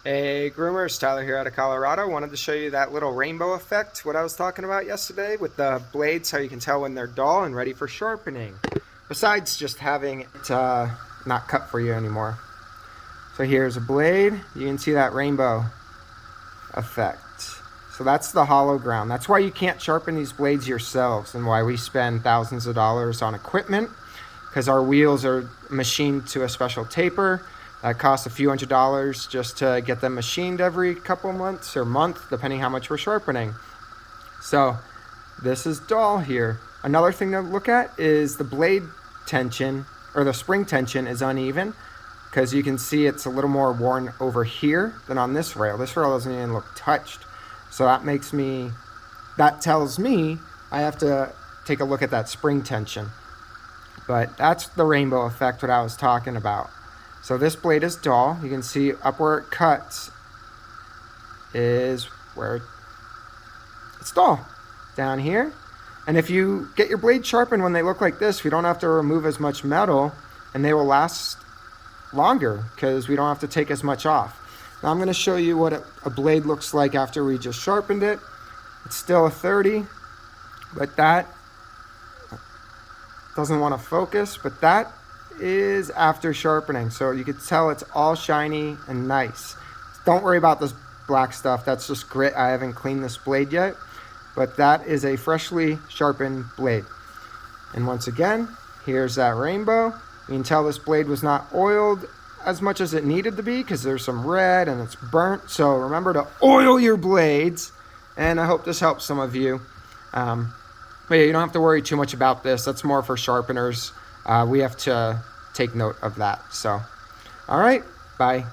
Hey groomers, Tyler here out of Colorado. Wanted to show you that little rainbow effect, what I was talking about yesterday with the blades, how you can tell when they're dull and ready for sharpening. Besides just having it not cut for you anymore. So here's a blade. You can see that rainbow effect. So that's the hollow ground. That's why you can't sharpen these blades yourselves and why we spend thousands of dollars on equipment, because our wheels are machined to a special taper. That costs a few $100s just to get them machined every couple months or month, depending how much we're sharpening. So this is dull here. Another thing to look at is the blade tension, or the spring tension is uneven, because you can see it's a little more worn over here than on this rail. This rail doesn't even look touched. So that tells me I have to take a look at that spring tension. But that's the rainbow effect, what I was talking about. So this blade is dull. You can see up where it cuts is where it's dull, down here. And if you get your blade sharpened when they look like this, we don't have to remove as much metal and they will last longer because we don't have to take as much off. Now I'm going to show you what a blade looks like after we just sharpened it. It's still a 30, but that doesn't want to focus, but that is after sharpening. So you can tell it's all shiny and nice. Don't worry about this black stuff. That's just grit. I haven't cleaned this blade yet, but that is a freshly sharpened blade. And once again, here's that rainbow. You can tell this blade was not oiled as much as it needed to be because there's some red and it's burnt. So remember to oil your blades. And I hope this helps some of you. But yeah, you don't have to worry too much about this. That's more for sharpeners. We have to take note of that. So, all right, bye.